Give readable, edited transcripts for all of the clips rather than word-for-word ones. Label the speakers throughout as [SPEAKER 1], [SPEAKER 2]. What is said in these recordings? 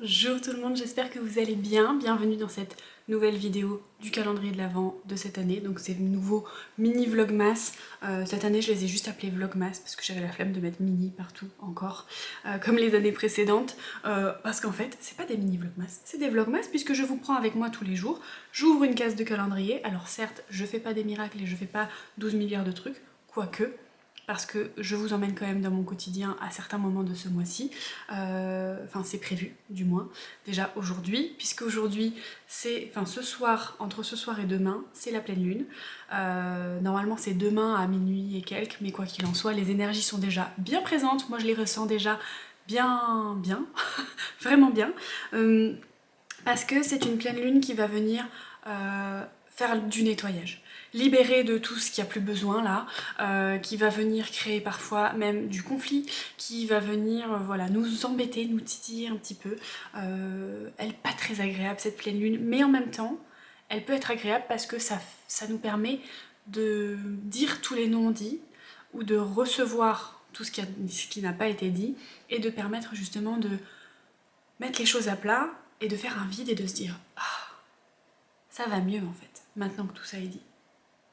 [SPEAKER 1] Bonjour tout le monde, j'espère que vous allez bien. Bienvenue dans cette nouvelle vidéo du calendrier de l'Avent de cette année. Donc c'est le nouveau mini vlogmas. Cette année je les ai juste appelés vlogmas parce que j'avais la flemme de mettre mini partout encore, comme les années précédentes. Parce qu'en fait c'est pas des mini vlogmas, c'est des vlogmas puisque je vous prends avec moi tous les jours. J'ouvre une case de calendrier. Alors certes je fais pas des miracles et je fais pas 12 milliards de trucs, quoique. Parce que je vous emmène quand même dans mon quotidien à certains moments de ce mois-ci. Enfin, c'est prévu, du moins. Déjà aujourd'hui, puisque aujourd'hui, c'est... Enfin, ce soir, entre ce soir et demain, c'est la pleine lune. Normalement, c'est demain à minuit et quelques, mais quoi qu'il en soit, les énergies sont déjà bien présentes. Moi, je les ressens déjà bien, vraiment bien. Parce que c'est une pleine lune qui va venir faire du nettoyage. Libérer de tout ce qu'il n'y a plus besoin là, qui va venir créer parfois même du conflit, qui va venir voilà, nous embêter, nous titiller un petit peu. Elle n'est pas très agréable cette pleine lune, mais en même temps, elle peut être agréable parce que ça nous permet de dire tous les non-dits ou de recevoir tout ce qui n'a pas été dit et de permettre justement de mettre les choses à plat et de faire un vide et de se dire « Ah, ça va mieux en fait, maintenant que tout ça est dit. »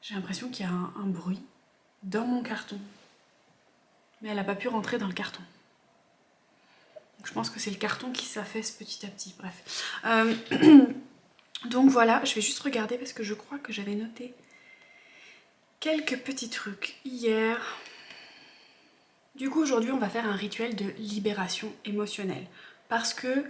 [SPEAKER 1] J'ai l'impression qu'il y a un bruit dans mon carton. Mais elle n'a pas pu rentrer dans le carton. Donc je pense que c'est le carton qui s'affaisse petit à petit, bref. Donc voilà, je vais juste regarder parce que je crois que j'avais noté quelques petits trucs hier. Du coup aujourd'hui on va faire un rituel de libération émotionnelle. Parce que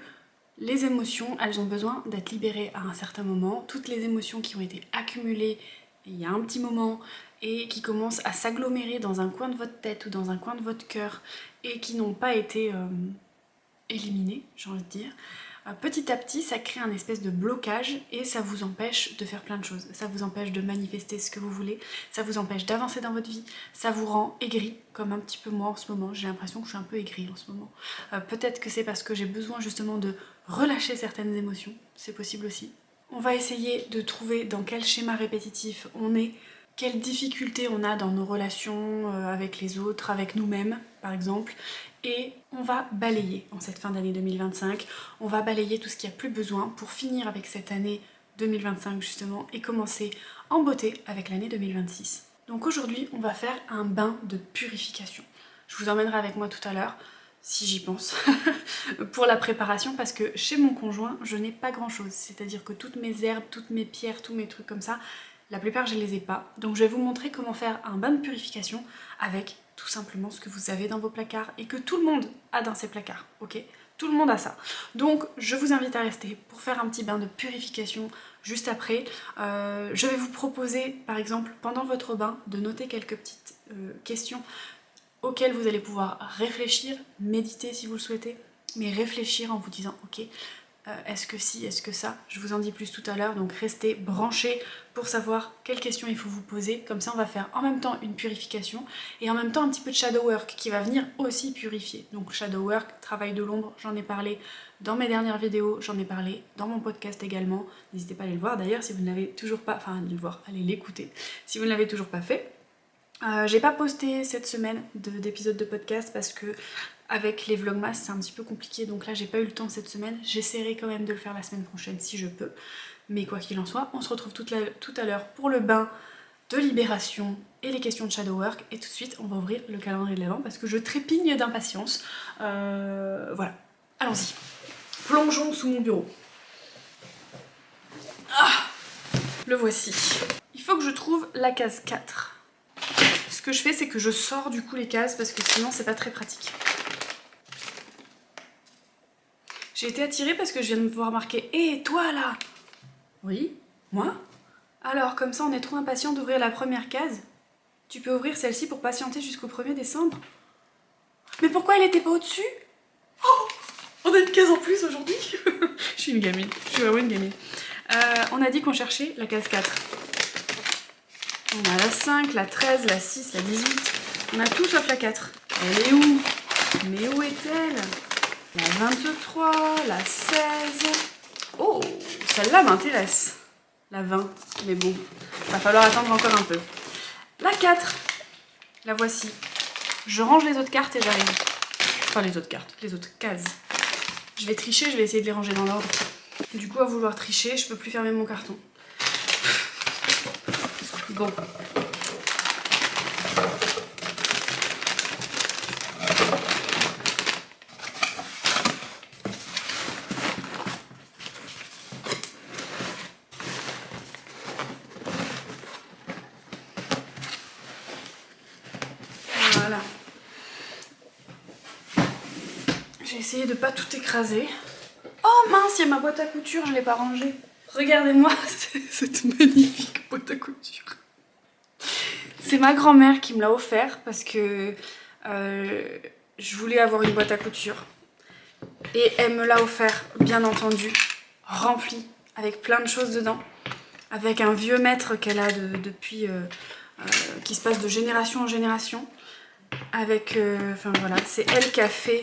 [SPEAKER 1] les émotions, elles ont besoin d'être libérées à un certain moment. Toutes les émotions qui ont été accumulées il y a un petit moment et qui commencent à s'agglomérer dans un coin de votre tête ou dans un coin de votre cœur et qui n'ont pas été éliminées, j'ai envie de dire, petit à petit ça crée un espèce de blocage et ça vous empêche de faire plein de choses. Ça vous empêche de manifester ce que vous voulez, ça vous empêche d'avancer dans votre vie, ça vous rend aigri, comme un petit peu moi en ce moment. J'ai l'impression que je suis un peu aigrie en ce moment. Peut-être que c'est parce que j'ai besoin justement de relâcher certaines émotions, c'est possible aussi. On va essayer de trouver dans quel schéma répétitif on est, quelles difficultés on a dans nos relations avec les autres, avec nous-mêmes par exemple, et on va balayer en cette fin d'année 2025, on va balayer tout ce qu'il n'y a plus besoin pour finir avec cette année 2025 justement et commencer en beauté avec l'année 2026. Donc aujourd'hui on va faire un bain de purification. Je vous emmènerai avec moi tout à l'heure, si j'y pense, pour la préparation parce que chez mon conjoint je n'ai pas grand chose, c'est-à-dire que toutes mes herbes, toutes mes pierres, tous mes trucs comme ça, la plupart je les ai pas, donc je vais vous montrer comment faire un bain de purification avec tout simplement ce que vous avez dans vos placards et que tout le monde a dans ses placards, ok? Tout le monde a ça. Donc je vous invite à rester pour faire un petit bain de purification juste après. Je vais vous proposer par exemple pendant votre bain de noter quelques petites questions auxquelles vous allez pouvoir réfléchir, méditer si vous le souhaitez, mais réfléchir en vous disant ok, est-ce que si, est-ce que ça, je vous en dis plus tout à l'heure, donc restez branchés pour savoir quelles questions il faut vous poser, comme ça on va faire en même temps une purification et en même temps un petit peu de shadow work qui va venir aussi purifier. Donc shadow work, travail de l'ombre, j'en ai parlé dans mes dernières vidéos, j'en ai parlé dans mon podcast également, n'hésitez pas à aller le voir d'ailleurs si vous ne l'avez toujours pas, enfin allez le voir, allez l'écouter si vous ne l'avez toujours pas fait. J'ai pas posté cette semaine d'épisode de podcast parce que avec les vlogmas c'est un petit peu compliqué, donc là j'ai pas eu le temps cette semaine. J'essaierai quand même de le faire la semaine prochaine si je peux, mais quoi qu'il en soit, on se retrouve tout à l'heure pour le bain de libération et les questions de shadow work, et tout de suite on va ouvrir le calendrier de l'Avent parce que je trépigne d'impatience. Voilà, allons-y. Plongeons sous mon bureau. Ah, le voici. Il faut que je trouve la case 4. Ce que je fais, c'est que je sors du coup les cases parce que sinon c'est pas très pratique. J'ai été attirée parce que je viens de me voir marquer « Hé, toi là !» Oui, moi? Alors, comme ça on est trop impatient d'ouvrir la première case. Tu peux ouvrir celle-ci pour patienter jusqu'au 1er décembre. Mais pourquoi elle était pas au-dessus? Oh, on a une case en plus aujourd'hui. Je suis une gamine, je suis vraiment une gamine. On a dit qu'on cherchait la case 4. On a la 5, la 13, la 6, la 18. On a tout sauf la 4. Elle est où? Mais où est-elle? La 23, la 16. Oh, celle-là m'intéresse. La 20, mais bon, va falloir attendre encore un peu. La 4, la voici. Je range les autres cartes et j'arrive. Enfin les autres cartes, les autres cases. Je vais tricher, je vais essayer de les ranger dans l'ordre. Du coup, à vouloir tricher, je peux plus fermer mon carton. Bon. Voilà. J'ai essayé de pas tout écraser. Oh mince, il y a ma boîte à couture, je l'ai pas rangée. Regardez-moi cette magnifique boîte à couture. C'est ma grand-mère qui me l'a offert parce que je voulais avoir une boîte à couture. Et elle me l'a offert, bien entendu, remplie, avec plein de choses dedans. Avec un vieux maître qu'elle a depuis, qui se passe de génération en génération. Avec, enfin voilà, c'est elle qui a fait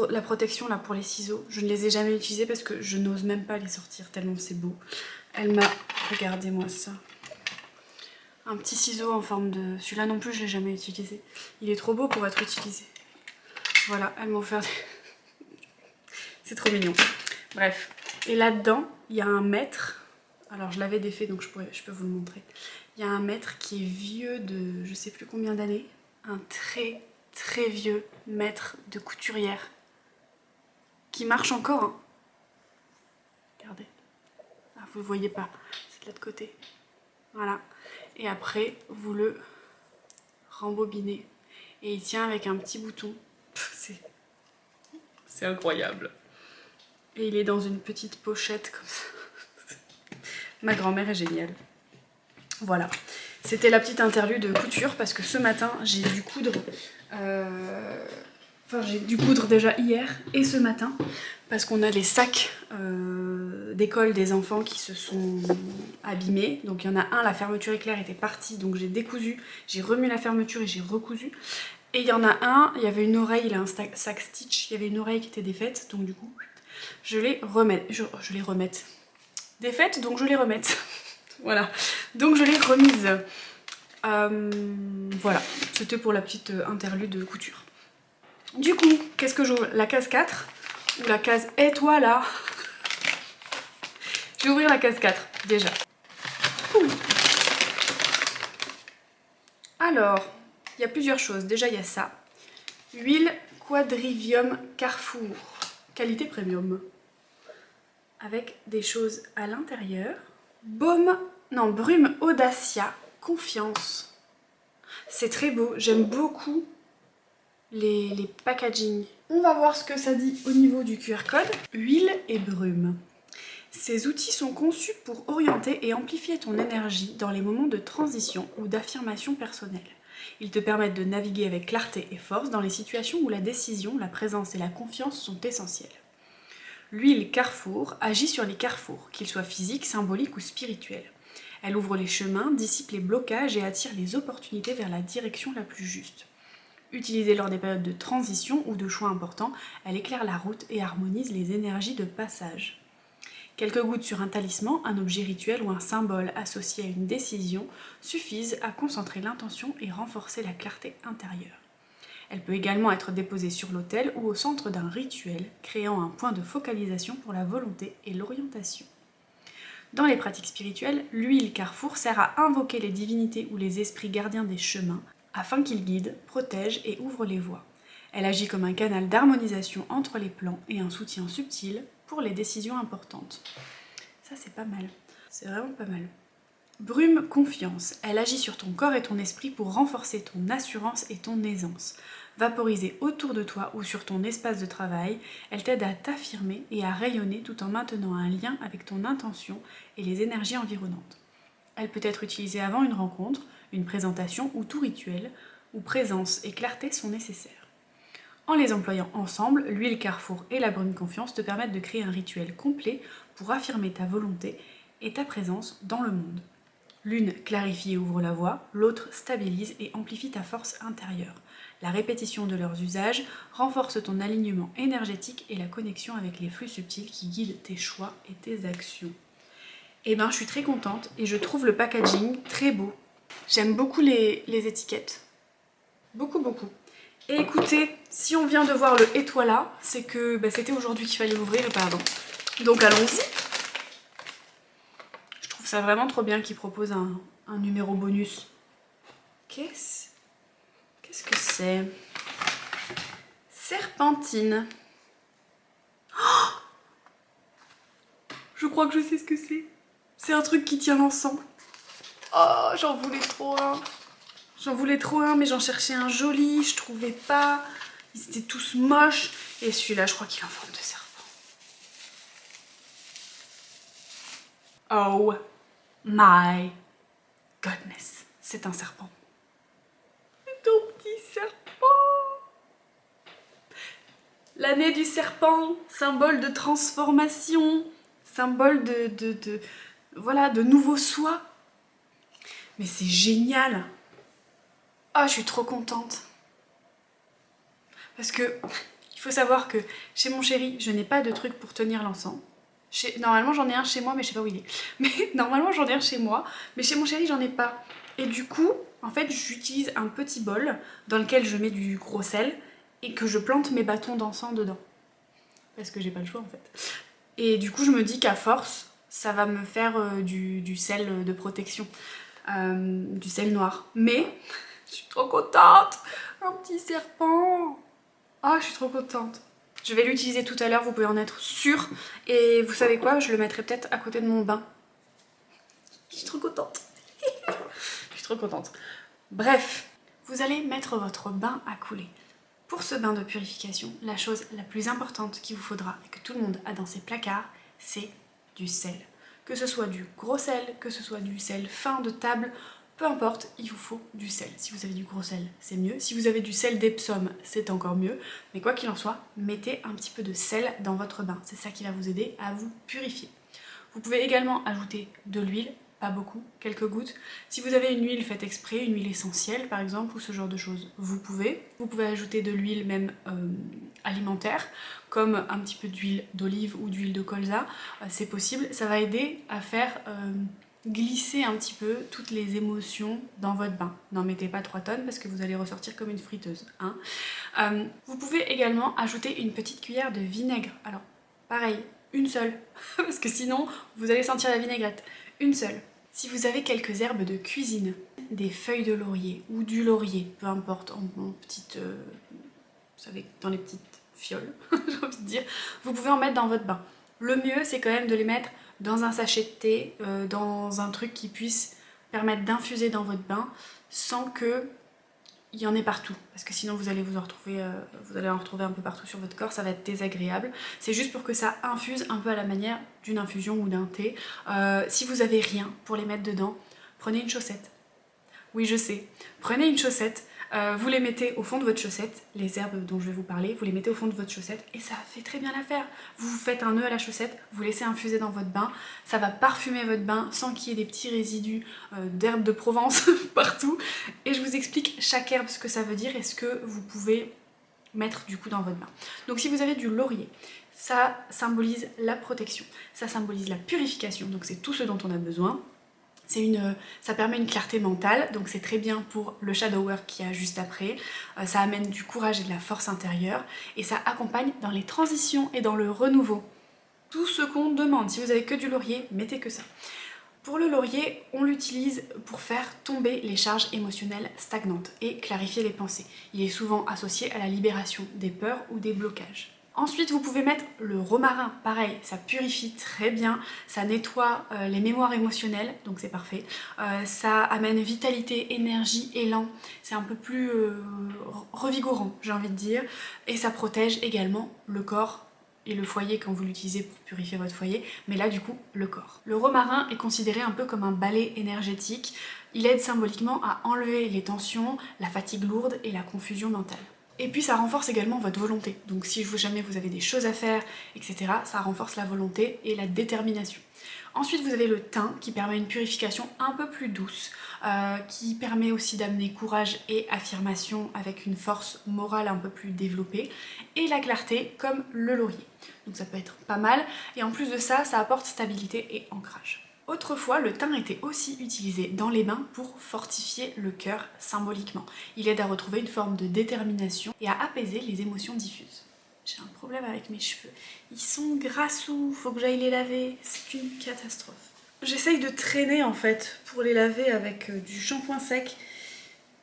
[SPEAKER 1] la protection là pour les ciseaux. Je ne les ai jamais utilisés parce que je n'ose même pas les sortir tellement c'est beau. Elle m'a, regardez-moi ça. Un petit ciseau en forme de... Celui-là non plus je l'ai jamais utilisé. Il est trop beau pour être utilisé. Voilà, elle m'a offert... C'est trop mignon. Bref. Et là-dedans, il y a un mètre. Alors je l'avais défait donc je peux vous le montrer. Il y a un mètre qui est vieux de je sais plus combien d'années. Un très très vieux mètre de couturière. Qui marche encore. Hein. Regardez. Ah, vous ne le voyez pas. C'est de l'autre côté. Voilà. Et après, vous le rembobinez. Et il tient avec un petit bouton. C'est incroyable. Et il est dans une petite pochette comme ça. Ma grand-mère est géniale. Voilà. C'était la petite interlude de couture parce que ce matin, j'ai dû coudre... Enfin, j'ai dû coudre déjà hier et ce matin parce qu'on a les sacs d'école des enfants qui se sont abîmés. Donc il y en a un, la fermeture éclair était partie, donc j'ai décousu, j'ai remis la fermeture et j'ai recousu. Et il y en a un, il y avait une oreille, il a un sac Stitch, il y avait une oreille qui était défaite, donc du coup je les remets, je les remette. Défaite, donc je les remette. Voilà, donc je l'ai remise. Voilà, c'était pour la petite interlude de couture. Du coup, qu'est-ce que j'ouvre? La case 4 ou la case étoile là? Je vais ouvrir la case 4 déjà. Ouh. Alors, il y a plusieurs choses. Déjà, il y a ça. Huile Quadrivium Carrefour, qualité premium. Avec des choses à l'intérieur. Brume Audacia, confiance. C'est très beau, j'aime beaucoup les packaging. On va voir ce que ça dit au niveau du QR code. Huile et brume. Ces outils sont conçus pour orienter et amplifier ton énergie dans les moments de transition ou d'affirmation personnelle. Ils te permettent de naviguer avec clarté et force dans les situations où la décision, la présence et la confiance sont essentielles. L'huile Carrefour agit sur les carrefours, qu'ils soient physiques, symboliques ou spirituels. Elle ouvre les chemins, dissipe les blocages et attire les opportunités vers la direction la plus juste. Utilisée lors des périodes de transition ou de choix importants, elle éclaire la route et harmonise les énergies de passage. Quelques gouttes sur un talisman, un objet rituel ou un symbole associé à une décision suffisent à concentrer l'intention et renforcer la clarté intérieure. Elle peut également être déposée sur l'autel ou au centre d'un rituel, créant un point de focalisation pour la volonté et l'orientation. Dans les pratiques spirituelles, l'huile Carrefour sert à invoquer les divinités ou les esprits gardiens des chemins, afin qu'ils guident, protègent et ouvrent les voies. Elle agit comme un canal d'harmonisation entre les plans et un soutien subtil pour les décisions importantes. Ça c'est pas mal, c'est vraiment pas mal. Brume Confiance, elle agit sur ton corps et ton esprit pour renforcer ton assurance et ton aisance. Vaporisée autour de toi ou sur ton espace de travail, elle t'aide à t'affirmer et à rayonner tout en maintenant un lien avec ton intention et les énergies environnantes. Elle peut être utilisée avant une rencontre, une présentation ou tout rituel, où présence et clarté sont nécessaires. En les employant ensemble, l'huile Carrefour et la brume Confiance te permettent de créer un rituel complet pour affirmer ta volonté et ta présence dans le monde. L'une clarifie et ouvre la voie, l'autre stabilise et amplifie ta force intérieure. La répétition de leurs usages renforce ton alignement énergétique et la connexion avec les flux subtils qui guident tes choix et tes actions. Et ben, je suis très contente et je trouve le packaging très beau. J'aime beaucoup les étiquettes. Beaucoup. Et écoutez, si on vient de voir le et toi là, c'est que c'était aujourd'hui qu'il fallait l'ouvrir et pas avant. Donc allons-y. Je trouve ça vraiment trop bien qu'ils proposent un numéro bonus. Qu'est-ce que c'est? Serpentine. Oh, je crois que je sais ce que c'est. C'est un truc qui tient l'ensemble. Oh, j'en voulais trop un. J'en voulais trop un, mais j'en cherchais un joli, je trouvais pas. Ils étaient tous moches. Et celui-là, je crois qu'il est en forme de serpent. Oh my goodness. C'est un serpent. C'est un petit serpent. L'année du serpent, symbole de transformation, symbole voilà, de nouveau soi. Mais c'est génial. Ah, je suis trop contente. Parce que il faut savoir que chez mon chéri, je n'ai pas de truc pour tenir l'encens. Normalement, j'en ai un chez moi, mais je sais pas où il est. Mais normalement, j'en ai un chez moi, mais chez mon chéri, j'en ai pas. Et du coup, en fait, j'utilise un petit bol dans lequel je mets du gros sel et que je plante mes bâtons d'encens dedans. Parce que j'ai pas le choix, en fait. Et du coup, je me dis qu'à force, ça va me faire du sel de protection. Du sel noir. Mais je suis trop contente. Un petit serpent. Ah, je suis trop contente. Je vais l'utiliser tout à l'heure, vous pouvez en être sûr. Et vous savez quoi, je le mettrai peut-être à côté de mon bain. Je suis trop contente. Je suis trop contente. Bref, vous allez mettre votre bain à couler. Pour ce bain de purification, la chose la plus importante qu'il vous faudra et que tout le monde a dans ses placards, c'est du sel. Que ce soit du gros sel, que ce soit du sel fin de table, peu importe, il vous faut du sel. Si vous avez du gros sel, c'est mieux. Si vous avez du sel d'Epsom, c'est encore mieux. Mais quoi qu'il en soit, mettez un petit peu de sel dans votre bain. C'est ça qui va vous aider à vous purifier. Vous pouvez également ajouter de l'huile, pas beaucoup, quelques gouttes. Si vous avez une huile faite exprès, une huile essentielle par exemple, ou ce genre de choses, vous pouvez. Vous pouvez ajouter de l'huile même alimentaire, comme un petit peu d'huile d'olive ou d'huile de colza, c'est possible. Ça va aider à faire glisser un petit peu toutes les émotions dans votre bain. N'en mettez pas 3 tonnes parce que vous allez ressortir comme une friteuse. Hein. Vous pouvez également ajouter une petite cuillère de vinaigre. Alors, pareil, une seule, parce que sinon vous allez sentir la vinaigrette. Une seule. Si vous avez quelques herbes de cuisine, des feuilles de laurier ou du laurier, peu importe, en petites, vous savez, dans les petites fioles, j'ai envie de dire, vous pouvez en mettre dans votre bain. Le mieux, c'est quand même de les mettre dans un sachet de thé, dans un truc qui puisse permettre d'infuser dans votre bain sans que il y en ait partout, parce que sinon vous allez en retrouver un peu partout sur votre corps, ça va être désagréable. C'est juste pour que ça infuse un peu à la manière d'une infusion ou d'un thé. Si vous avez rien pour les mettre dedans, prenez une chaussette. Oui, je sais. Prenez une chaussette, vous les mettez au fond de votre chaussette, les herbes dont je vais vous parler, vous les mettez au fond de votre chaussette et ça fait très bien l'affaire. Vous faites un nœud à la chaussette, vous laissez infuser dans votre bain, ça va parfumer votre bain sans qu'il y ait des petits résidus d'herbes de Provence partout. Et je vous explique chaque herbe ce que ça veut dire et ce que vous pouvez mettre du coup dans votre bain. Donc si vous avez du laurier, ça symbolise la protection, ça symbolise la purification, donc c'est tout ce dont on a besoin. Ça permet une clarté mentale, donc c'est très bien pour le shadow work qu'il y a juste après. Ça amène du courage et de la force intérieure et ça accompagne dans les transitions et dans le renouveau. Tout ce qu'on demande. Si vous avez que du laurier, mettez que ça. Pour le laurier, on l'utilise pour faire tomber les charges émotionnelles stagnantes et clarifier les pensées. Il est souvent associé à la libération des peurs ou des blocages. Ensuite, vous pouvez mettre le romarin, pareil, ça purifie très bien, ça nettoie les mémoires émotionnelles, donc c'est parfait. Ça amène vitalité, énergie, élan, c'est un peu plus revigorant, j'ai envie de dire, et ça protège également le corps et le foyer quand vous l'utilisez pour purifier votre foyer, mais là du coup le corps. Le romarin est considéré un peu comme un balai énergétique, il aide symboliquement à enlever les tensions, la fatigue lourde et la confusion mentale. Et puis ça renforce également votre volonté. Donc si jamais vous avez des choses à faire, etc., ça renforce la volonté et la détermination. Ensuite, vous avez le thym qui permet une purification un peu plus douce, qui permet aussi d'amener courage et affirmation avec une force morale un peu plus développée, et la clarté comme le laurier. Donc ça peut être pas mal, et en plus de ça, ça apporte stabilité et ancrage. Autrefois, le thym était aussi utilisé dans les bains pour fortifier le cœur symboliquement. Il aide à retrouver une forme de détermination et à apaiser les émotions diffuses. J'ai un problème avec mes cheveux. Ils sont grassous, faut que j'aille les laver, c'est une catastrophe. J'essaye de traîner en fait pour les laver avec du shampoing sec.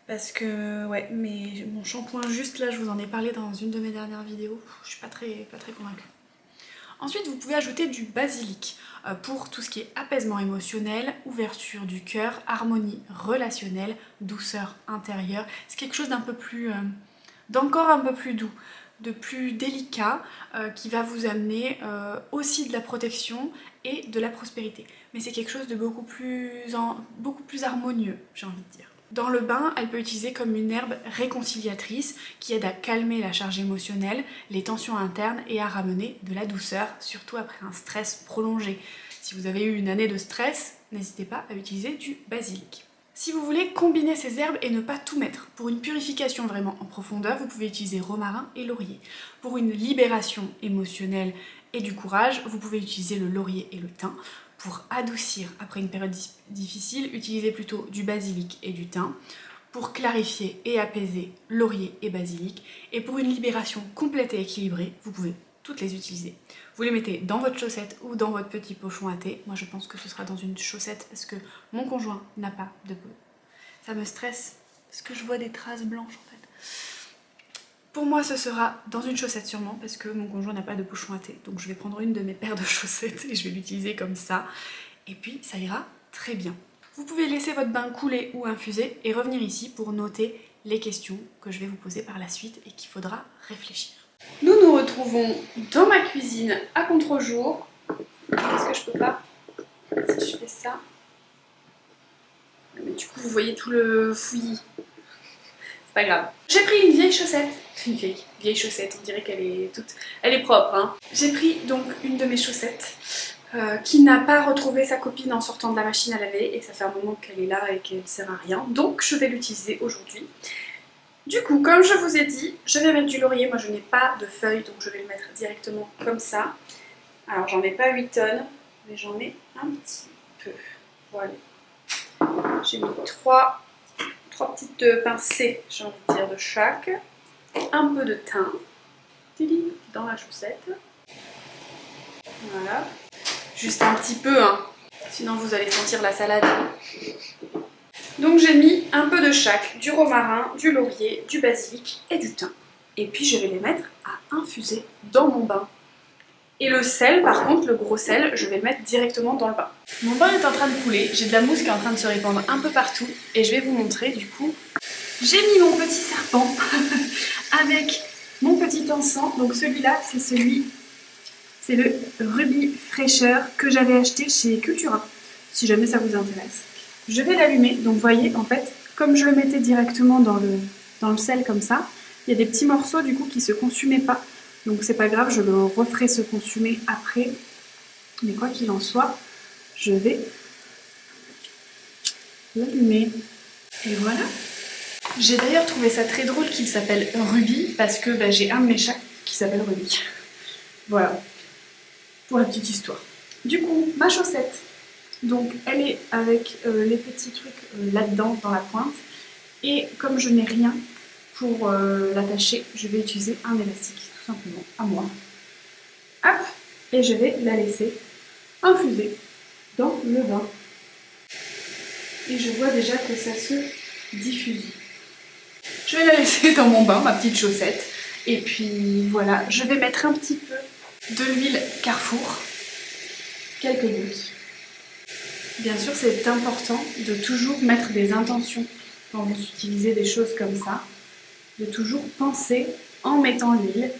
[SPEAKER 1] Parce que, ouais, mais mon shampoing juste là, je vous en ai parlé dans une de mes dernières vidéos, je suis pas très convaincue. Ensuite, vous pouvez ajouter du basilic pour tout ce qui est apaisement émotionnel, ouverture du cœur, harmonie relationnelle, douceur intérieure. C'est quelque chose d'un peu plus, d'encore un peu plus doux, de plus délicat, qui va vous amener aussi de la protection et de la prospérité. Mais c'est quelque chose de beaucoup plus harmonieux, j'ai envie de dire. Dans le bain, elle peut utiliser comme une herbe réconciliatrice qui aide à calmer la charge émotionnelle, les tensions internes et à ramener de la douceur, surtout après un stress prolongé. Si vous avez eu une année de stress, n'hésitez pas à utiliser du basilic. Si vous voulez combiner ces herbes et ne pas tout mettre, pour une purification vraiment en profondeur, vous pouvez utiliser romarin et laurier. Pour une libération émotionnelle et du courage, vous pouvez utiliser le laurier et le thym. Pour adoucir après une période difficile, utilisez plutôt du basilic et du thym. Pour clarifier et apaiser, laurier et basilic. Et pour une libération complète et équilibrée, vous pouvez toutes les utiliser. Vous les mettez dans votre chaussette ou dans votre petit pochon à thé. Moi je pense que ce sera dans une chaussette parce que mon conjoint n'a pas de peau. Ça me stresse parce que je vois des traces blanches en fait. Pour moi ce sera dans une chaussette sûrement parce que mon conjoint n'a pas de pochon à thé. Donc je vais prendre une de mes paires de chaussettes et je vais l'utiliser comme ça. Et puis ça ira très bien. Vous pouvez laisser votre bain couler ou infuser et revenir ici pour noter les questions que je vais vous poser par la suite et qu'il faudra réfléchir. Nous nous retrouvons dans ma cuisine à contre-jour. Est-ce que je peux pas? Si je fais ça. Mais du coup vous voyez tout le fouillis. C'est pas grave. J'ai pris une vieille chaussette. Une vieille chaussette, on dirait qu'elle est toute... Elle est propre, hein. J'ai pris donc une de mes chaussettes qui n'a pas retrouvé sa copine en sortant de la machine à laver et ça fait un moment qu'elle est là et qu'elle sert à rien. Donc je vais l'utiliser aujourd'hui. Du coup, comme je vous ai dit, je vais mettre du laurier. Moi je n'ai pas de feuilles donc je vais le mettre directement comme ça. Alors j'en ai pas 8 tonnes, mais j'en ai un petit peu. Voilà. J'ai mis 3 petites pincées, j'ai envie de dire, de chaque. Un peu de thym dans la chaussette. Voilà. Juste un petit peu, hein. Sinon vous allez sentir la salade. Donc j'ai mis un peu de chaque, du romarin, du laurier, du basilic et du thym. Et puis je vais les mettre à infuser dans mon bain. Et le sel, par contre, le gros sel, je vais le mettre directement dans le bain. Mon bain est en train de couler, j'ai de la mousse qui est en train de se répandre un peu partout. Et je vais vous montrer du coup. J'ai mis mon petit serpent avec mon petit encens. Donc celui-là, c'est le Ruby Fraîcheur que j'avais acheté chez Cultura, si jamais ça vous intéresse. Je vais l'allumer, donc vous voyez, en fait, comme je le mettais directement dans le sel comme ça, il y a des petits morceaux du coup qui se consumaient pas. Donc c'est pas grave, je le referai se consumer après. Mais quoi qu'il en soit, je vais l'allumer. Et voilà. J'ai d'ailleurs trouvé ça très drôle qu'il s'appelle Ruby, parce que j'ai un de mes chats qui s'appelle Ruby. Voilà, pour la petite histoire. Du coup, ma chaussette, donc elle est avec les petits trucs là-dedans, dans la pointe. Et comme je n'ai rien pour l'attacher, je vais utiliser un élastique, tout simplement, à moi. Hop, et je vais la laisser infuser dans le bain. Et je vois déjà que ça se diffuse. Je vais la laisser dans mon bain, ma petite chaussette. Et puis voilà, je vais mettre un petit peu de l'huile Carrefour, quelques gouttes. Bien sûr, c'est important de toujours mettre des intentions quand vous utilisez des choses comme ça, de toujours penser en mettant l'huile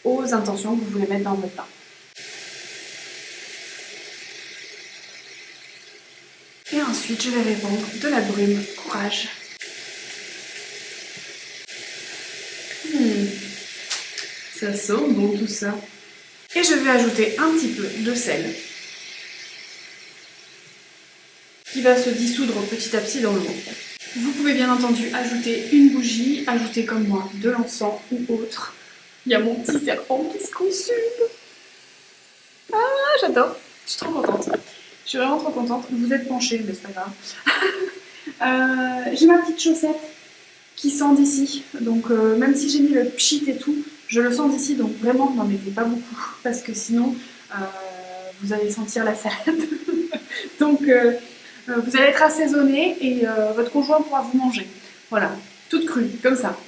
[SPEAKER 1] aux intentions que vous voulez mettre dans votre bain. Et ensuite, je vais répandre de la brume courage. Ça sent bon tout ça. Et je vais ajouter un petit peu de sel qui va se dissoudre petit à petit dans l'eau. Vous pouvez bien entendu ajouter une bougie, ajouter comme moi de l'encens ou autre. Il y a mon petit serpent qui se consume. Ah, j'adore, je suis trop contente. suis vraiment trop contente. Vous êtes penchés, mais c'est pas grave. J'ai ma petite chaussette qui sent d'ici. Donc même si j'ai mis le pchit et tout, je le sens d'ici. Donc vraiment, n'en mettez pas beaucoup. Parce que sinon, vous allez sentir la salade. Donc vous allez être assaisonné et votre conjoint pourra vous manger. Voilà, toute crue, comme ça.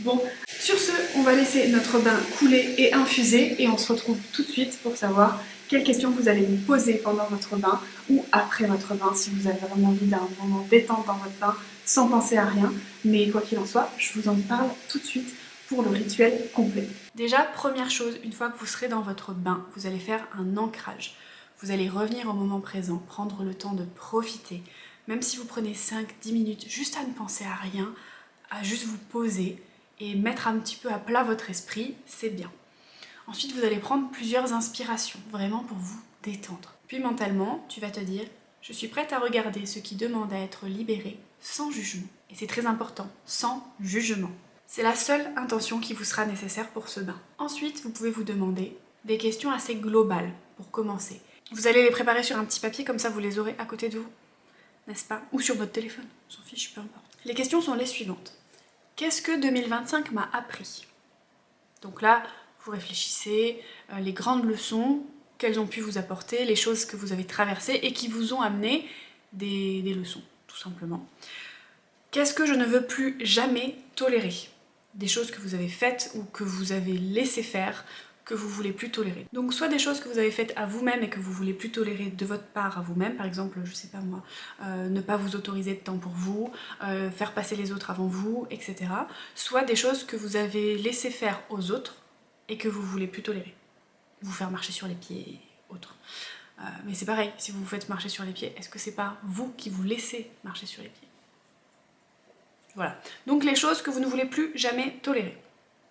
[SPEAKER 1] Bon, sur ce, on va laisser notre bain couler et infuser et on se retrouve tout de suite pour savoir quelles questions vous allez me poser pendant votre bain ou après votre bain si vous avez vraiment envie d'un moment détente dans votre bain sans penser à rien. Mais quoi qu'il en soit, je vous en parle tout de suite pour le rituel complet. Déjà, première chose, une fois que vous serez dans votre bain, vous allez faire un ancrage. Vous allez revenir au moment présent, prendre le temps de profiter. Même si vous prenez 5-10 minutes juste à ne penser à rien, à juste vous poser et mettre un petit peu à plat votre esprit, c'est bien. Ensuite, vous allez prendre plusieurs inspirations, vraiment pour vous détendre. Puis mentalement, tu vas te dire, je suis prête à regarder ce qui demande à être libéré sans jugement. Et c'est très important, sans jugement. C'est la seule intention qui vous sera nécessaire pour ce bain. Ensuite, vous pouvez vous demander des questions assez globales pour commencer. Vous allez les préparer sur un petit papier, comme ça vous les aurez à côté de vous, n'est-ce pas? Ou sur votre téléphone, on s'en fiche, peu importe. Les questions sont les suivantes. Qu'est-ce que 2025 m'a appris? Donc là, vous réfléchissez, les grandes leçons qu'elles ont pu vous apporter, les choses que vous avez traversées et qui vous ont amené des leçons, tout simplement. Qu'est-ce que je ne veux plus jamais tolérer? Des choses que vous avez faites ou que vous avez laissé faire, que vous voulez plus tolérer. Donc soit des choses que vous avez faites à vous-même et que vous voulez plus tolérer de votre part à vous-même, par exemple, je sais pas moi, ne pas vous autoriser de temps pour vous, faire passer les autres avant vous, etc. Soit des choses que vous avez laissé faire aux autres et que vous voulez plus tolérer. Vous faire marcher sur les pieds, autres. Mais c'est pareil, si vous vous faites marcher sur les pieds, est-ce que c'est pas vous qui vous laissez marcher sur les pieds? Voilà. Donc les choses que vous ne voulez plus jamais tolérer.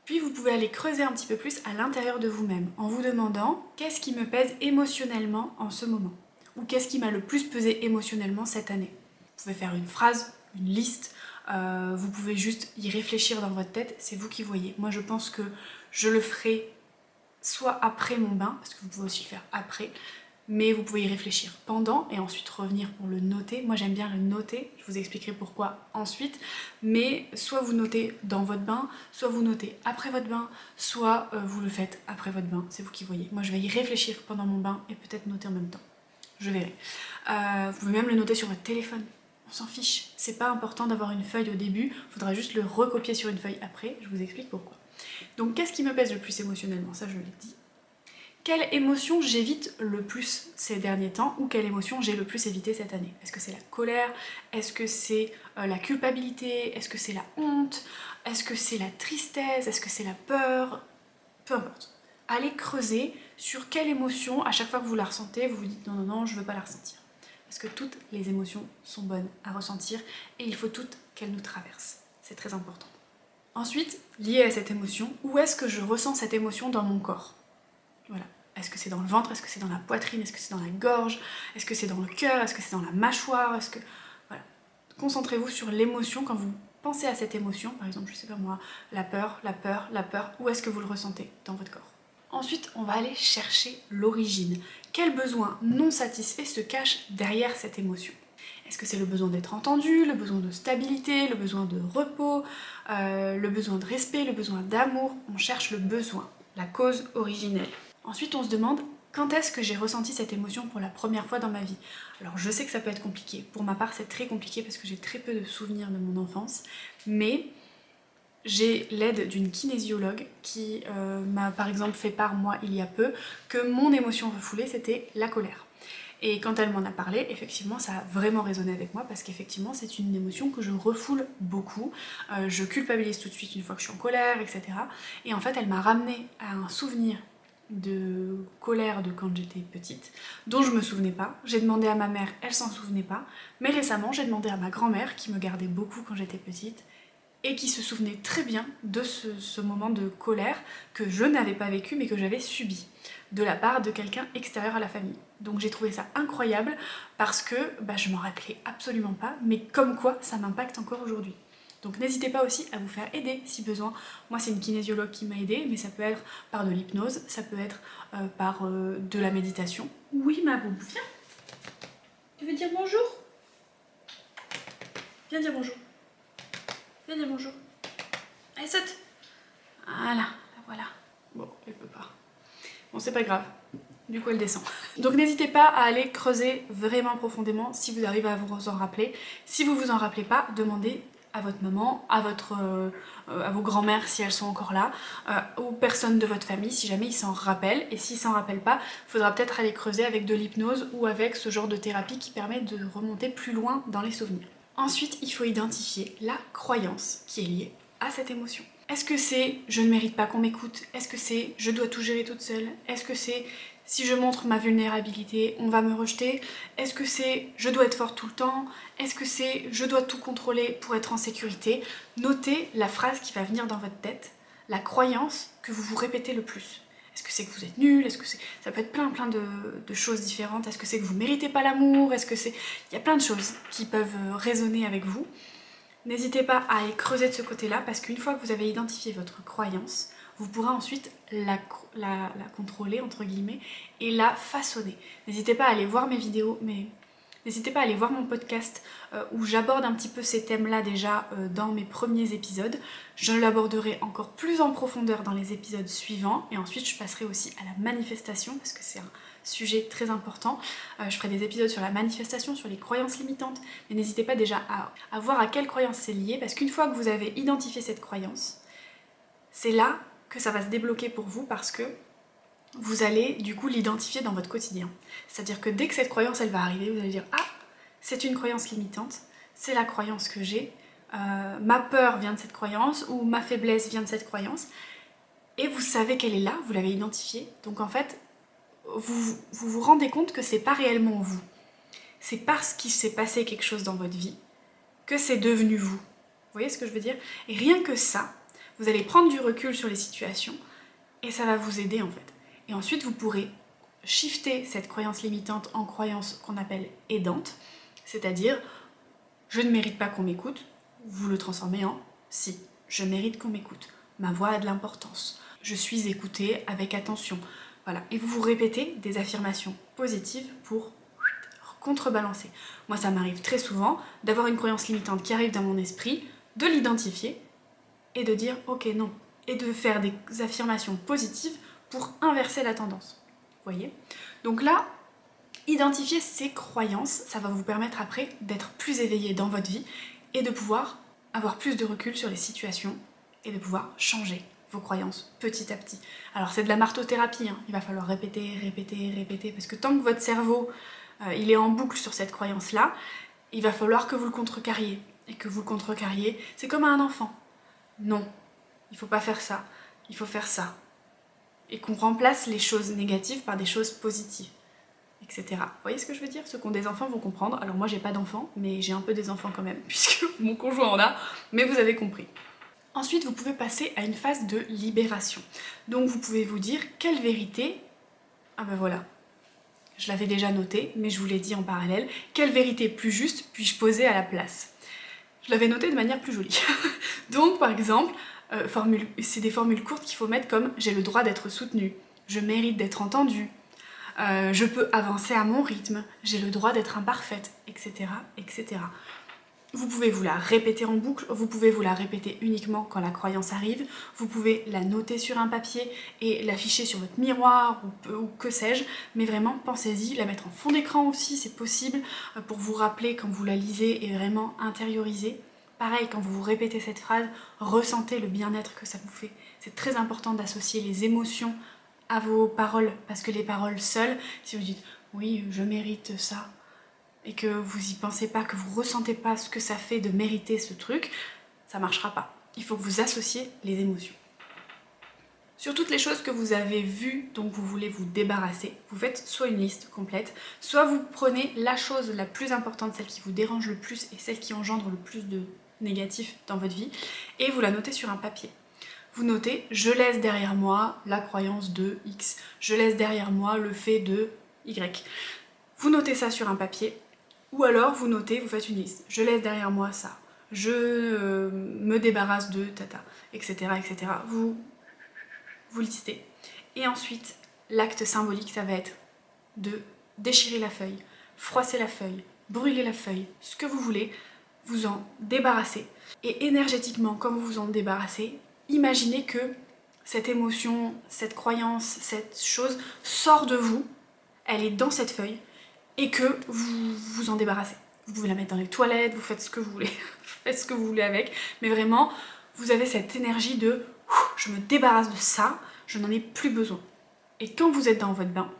[SPEAKER 1] Puis vous pouvez aller creuser un petit peu plus à l'intérieur de vous-même en vous demandant qu'est-ce qui me pèse émotionnellement en ce moment? Ou qu'est-ce qui m'a le plus pesé émotionnellement cette année? Vous pouvez faire une phrase, une liste, vous pouvez juste y réfléchir dans votre tête, c'est vous qui voyez. Moi je pense que je le ferai soit après mon bain, parce que vous pouvez aussi le faire après, mais vous pouvez y réfléchir pendant et ensuite revenir pour le noter. Moi j'aime bien le noter, je vous expliquerai pourquoi ensuite, mais soit vous notez dans votre bain, soit vous notez après votre bain, soit vous le faites après votre bain, c'est vous qui voyez. Moi je vais y réfléchir pendant mon bain et peut-être noter en même temps, je verrai. Vous pouvez même le noter sur votre téléphone, on s'en fiche, c'est pas important d'avoir une feuille au début, il faudra juste le recopier sur une feuille après, je vous explique pourquoi. Donc qu'est-ce qui me pèse le plus émotionnellement? Ça je l'ai dit. Quelle émotion j'évite le plus ces derniers temps ou quelle émotion j'ai le plus évité cette année? Est-ce que c'est la colère? Est-ce que c'est la culpabilité? Est-ce que c'est la honte? Est-ce que c'est la tristesse? Est-ce que c'est la peur? Peu importe. Allez creuser sur quelle émotion, à chaque fois que vous la ressentez, vous vous dites non, non, non, je veux pas la ressentir. Parce que toutes les émotions sont bonnes à ressentir et il faut toutes qu'elles nous traversent. C'est très important. Ensuite, lié à cette émotion, où est-ce que je ressens cette émotion dans mon corps? Voilà. Est-ce que c'est dans le ventre? Est-ce que c'est dans la poitrine? Est-ce que c'est dans la gorge? Est-ce que c'est dans le cœur? Est-ce que c'est dans la mâchoire? Est-ce que... Voilà. Concentrez-vous sur l'émotion quand vous pensez à cette émotion. Par exemple, je sais pas moi, la peur, la peur, la peur. Où est-ce que vous le ressentez dans votre corps? Ensuite, on va aller chercher l'origine. Quel besoin non satisfait se cache derrière cette émotion? Est-ce que c'est le besoin d'être entendu, le besoin de stabilité, le besoin de repos, le besoin de respect, le besoin d'amour? On cherche le besoin, la cause originelle. Ensuite, on se demande quand est-ce que j'ai ressenti cette émotion pour la première fois dans ma vie. Alors je sais que ça peut être compliqué, pour ma part c'est très compliqué parce que j'ai très peu de souvenirs de mon enfance, mais j'ai l'aide d'une kinésiologue qui m'a par exemple fait part, moi il y a peu, que mon émotion refoulée c'était la colère. Et quand elle m'en a parlé, effectivement ça a vraiment résonné avec moi parce qu'effectivement c'est une émotion que je refoule beaucoup, je culpabilise tout de suite une fois que je suis en colère, etc. Et en fait elle m'a ramené à un souvenir de colère de quand j'étais petite, dont je me souvenais pas. J'ai demandé à ma mère, elle s'en souvenait pas, mais récemment j'ai demandé à ma grand-mère, qui me gardait beaucoup quand j'étais petite, et qui se souvenait très bien de ce moment de colère que je n'avais pas vécu mais que j'avais subi, de la part de quelqu'un extérieur à la famille. Donc j'ai trouvé ça incroyable parce que je m'en rappelais absolument pas, mais comme quoi ça m'impacte encore aujourd'hui. Donc n'hésitez pas aussi à vous faire aider si besoin. Moi c'est une kinésiologue qui m'a aidée, mais ça peut être par de l'hypnose, ça peut être par de la méditation. Oui ma boube, viens. veux dire bonjour? Viens dire bonjour. Viens dire bonjour. Allez, saute. Voilà, la voilà. Bon, elle peut pas. Bon, c'est pas grave. Du coup, elle descend. Donc n'hésitez pas à aller creuser vraiment profondément si vous arrivez à vous en rappeler. Si vous vous en rappelez pas, demandez à votre maman, à vos grands-mères si elles sont encore là, aux personnes de votre famille si jamais ils s'en rappellent. Et s'ils s'en rappellent pas, il faudra peut-être aller creuser avec de l'hypnose ou avec ce genre de thérapie qui permet de remonter plus loin dans les souvenirs. Ensuite, il faut identifier la croyance qui est liée à cette émotion. Est-ce que c'est « je ne mérite pas qu'on m'écoute » Est-ce que c'est « je dois tout gérer toute seule » Est-ce que c'est « si je montre ma vulnérabilité, on va me rejeter » Est-ce que c'est « je dois être forte tout le temps » Est-ce que c'est « je dois tout contrôler pour être en sécurité » Notez la phrase qui va venir dans votre tête, la croyance que vous vous répétez le plus. Est-ce que c'est que vous êtes nul? Est-ce que c'est... Ça peut être plein de choses différentes. Est-ce que c'est que vous ne méritez pas l'amour? Est-ce que c'est... Il y a plein de choses qui peuvent résonner avec vous. N'hésitez pas à aller creuser de ce côté-là parce qu'une fois que vous avez identifié votre croyance, vous pourrez ensuite la contrôler, entre guillemets, et la façonner. N'hésitez pas à aller voir mes vidéos, n'hésitez pas à aller voir mon podcast où j'aborde un petit peu ces thèmes-là déjà dans mes premiers épisodes. Je l'aborderai encore plus en profondeur dans les épisodes suivants et ensuite je passerai aussi à la manifestation parce que c'est un sujet très important. Je ferai des épisodes sur la manifestation, sur les croyances limitantes, mais n'hésitez pas déjà à voir à quelle croyance c'est lié parce qu'une fois que vous avez identifié cette croyance, c'est là que ça va se débloquer pour vous parce que vous allez du coup l'identifier dans votre quotidien. C'est-à-dire que dès que cette croyance elle va arriver, vous allez dire « Ah, c'est une croyance limitante, c'est la croyance que j'ai, ma peur vient de cette croyance ou ma faiblesse vient de cette croyance. » Et vous savez qu'elle est là, vous l'avez identifiée. Donc en fait, vous vous rendez compte que c'est pas réellement vous. C'est parce qu'il s'est passé quelque chose dans votre vie que c'est devenu vous. Vous voyez ce que je veux dire? Et rien que ça, vous allez prendre du recul sur les situations et ça va vous aider en fait. Et ensuite, vous pourrez shifter cette croyance limitante en croyance qu'on appelle aidante, c'est-à-dire « je ne mérite pas qu'on m'écoute », vous le transformez en « si, je mérite qu'on m'écoute, ma voix a de l'importance, je suis écoutée avec attention ». Voilà, et vous vous répétez des affirmations positives pour contrebalancer. Moi, ça m'arrive très souvent d'avoir une croyance limitante qui arrive dans mon esprit, de l'identifier et de dire « ok, non », et de faire des affirmations positives pour inverser la tendance. Vous voyez? Donc là, identifier ces croyances, ça va vous permettre après d'être plus éveillé dans votre vie et de pouvoir avoir plus de recul sur les situations et de pouvoir changer vos croyances petit à petit. Alors c'est de la marteau-thérapie, hein. Il va falloir répéter, répéter, répéter, parce que tant que votre cerveau il est en boucle sur cette croyance-là, il va falloir que vous le contrecarriez. Et que vous le contrecarriez, c'est comme à un enfant. Non, il faut pas faire ça, il faut faire ça. Et qu'on remplace les choses négatives par des choses positives, etc. Vous voyez ce que je veux dire? Ceux qui ont des enfants vont comprendre. Alors moi j'ai pas d'enfants, mais j'ai un peu des enfants quand même, puisque mon conjoint en a, mais vous avez compris. Ensuite, vous pouvez passer à une phase de libération. Donc vous pouvez vous dire, quelle vérité... Ah ben voilà, je l'avais déjà noté, mais je vous l'ai dit en parallèle, quelle vérité plus juste puis-je poser à la place? Je l'avais noté de manière plus jolie. Donc par exemple, c'est des formules courtes qu'il faut mettre comme « j'ai le droit d'être soutenu »,« je mérite d'être entendu »,« je peux avancer à mon rythme »,« j'ai le droit d'être imparfaite », etc., etc. Vous pouvez vous la répéter en boucle, vous pouvez vous la répéter uniquement quand la croyance arrive, vous pouvez la noter sur un papier et l'afficher sur votre miroir ou que sais-je, mais vraiment pensez-y, la mettre en fond d'écran aussi, c'est possible, pour vous rappeler quand vous la lisez et vraiment intérioriser. Pareil, quand vous vous répétez cette phrase, ressentez le bien-être que ça vous fait. C'est très important d'associer les émotions à vos paroles, parce que les paroles seules, si vous dites « oui, je mérite ça », et que vous y pensez pas, que vous ressentez pas ce que ça fait de mériter ce truc, ça marchera pas. Il faut que vous associez les émotions. Sur toutes les choses que vous avez vues, dont vous voulez vous débarrasser, vous faites soit une liste complète, soit vous prenez la chose la plus importante, celle qui vous dérange le plus et celle qui engendre le plus de négatif dans votre vie, et vous la notez sur un papier. Vous notez « je laisse derrière moi la croyance de X »,« je laisse derrière moi le fait de Y ». Vous notez ça sur un papier, ou alors vous notez, vous faites une liste. Je laisse derrière moi ça. Je me débarrasse de tata, etc. etc. Vous listez. Et ensuite, l'acte symbolique, ça va être de déchirer la feuille, froisser la feuille, brûler la feuille, ce que vous voulez, vous en débarrasser. Et énergétiquement, quand vous vous en débarrassez, imaginez que cette émotion, cette croyance, cette chose sort de vous, elle est dans cette feuille, et que vous vous en débarrassez. Vous pouvez la mettre dans les toilettes, vous faites ce que vous voulez, faites ce que vous voulez avec, mais vraiment, vous avez cette énergie de « je me débarrasse de ça, je n'en ai plus besoin ». Et quand vous êtes dans votre bain,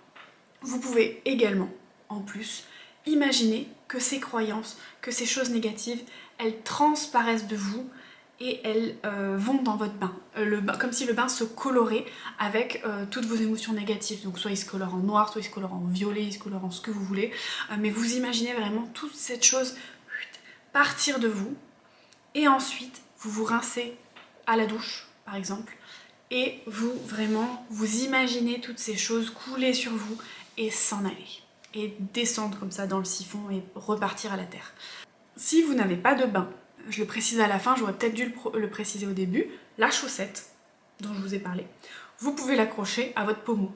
[SPEAKER 1] vous pouvez également, en plus, imaginer que ces croyances, que ces choses négatives, elles transparaissent de vous et elles vont dans votre bain. Comme si le bain se colorait avec toutes vos émotions négatives. Donc soit il se colore en noir, soit il se colore en violet, il se colore en ce que vous voulez. Mais vous imaginez vraiment toute cette chose partir de vous. Et ensuite, vous vous rincez à la douche, par exemple. Et vous imaginez toutes ces choses couler sur vous et s'en aller. Et descendre comme ça dans le siphon et repartir à la terre. Si vous n'avez pas de bain, je le précise à la fin, j'aurais peut-être dû le préciser au début, la chaussette dont je vous ai parlé, vous pouvez l'accrocher à votre pommeau.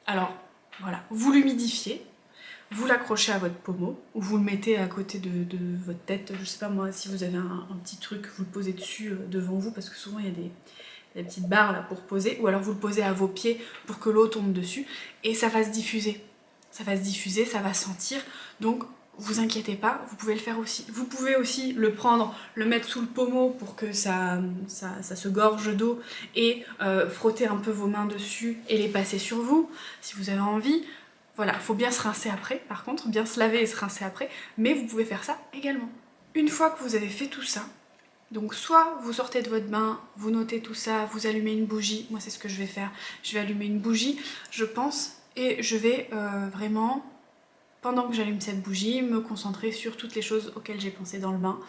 [SPEAKER 1] Alors, voilà, vous l'humidifiez, vous l'accrochez à votre pommeau, ou vous le mettez à côté de votre tête, je sais pas moi, si vous avez un petit truc, vous le posez dessus devant vous, parce que souvent il y a des petites barres là pour poser, ou alors vous le posez à vos pieds pour que l'eau tombe dessus, et ça va se diffuser. Ça va se diffuser, ça va sentir, donc vous inquiétez pas, vous pouvez le faire aussi. Vous pouvez aussi le prendre, le mettre sous le pommeau pour que ça se gorge d'eau et frotter un peu vos mains dessus et les passer sur vous, si vous avez envie. Voilà, il faut bien se rincer après, par contre, bien se laver et se rincer après, mais vous pouvez faire ça également. Une fois que vous avez fait tout ça, donc soit vous sortez de votre bain, vous notez tout ça, vous allumez une bougie, moi c'est ce que je vais faire, je vais allumer une bougie, je pense, et je vais vraiment, pendant que j'allume cette bougie, me concentrer sur toutes les choses auxquelles j'ai pensé dans le bain,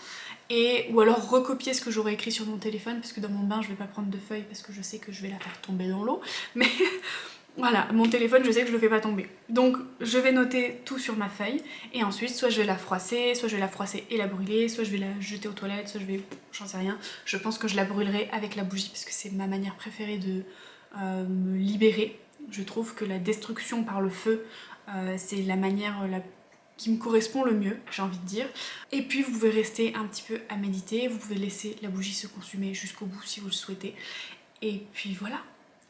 [SPEAKER 1] ou alors recopier ce que j'aurais écrit sur mon téléphone, parce que dans mon bain je vais pas prendre de feuilles parce que je sais que je vais la faire tomber dans l'eau, mais voilà, mon téléphone je sais que je le fais pas tomber. Donc je vais noter tout sur ma feuille, et ensuite soit je vais la froisser, soit je vais la froisser et la brûler, soit je vais la jeter aux toilettes, soit je vais... j'en sais rien. Je pense que je la brûlerai avec la bougie parce que c'est ma manière préférée de me libérer. Je trouve que la destruction par le feu, c'est la manière qui me correspond le mieux, j'ai envie de dire. Et puis vous pouvez rester un petit peu à méditer, vous pouvez laisser la bougie se consumer jusqu'au bout si vous le souhaitez. Et puis voilà,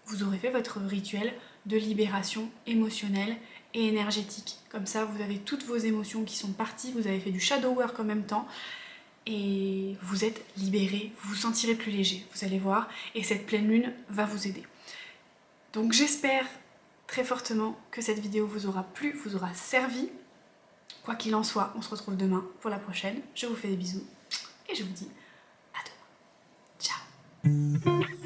[SPEAKER 1] vous aurez fait votre rituel de libération émotionnelle et énergétique. Comme ça, vous avez toutes vos émotions qui sont parties, vous avez fait du shadow work en même temps, et vous êtes libéré, vous vous sentirez plus léger, vous allez voir, et cette pleine lune va vous aider. Donc j'espère très fortement que cette vidéo vous aura plu, vous aura servi. Quoi qu'il en soit, on se retrouve demain pour la prochaine. Je vous fais des bisous et je vous dis à demain. Ciao.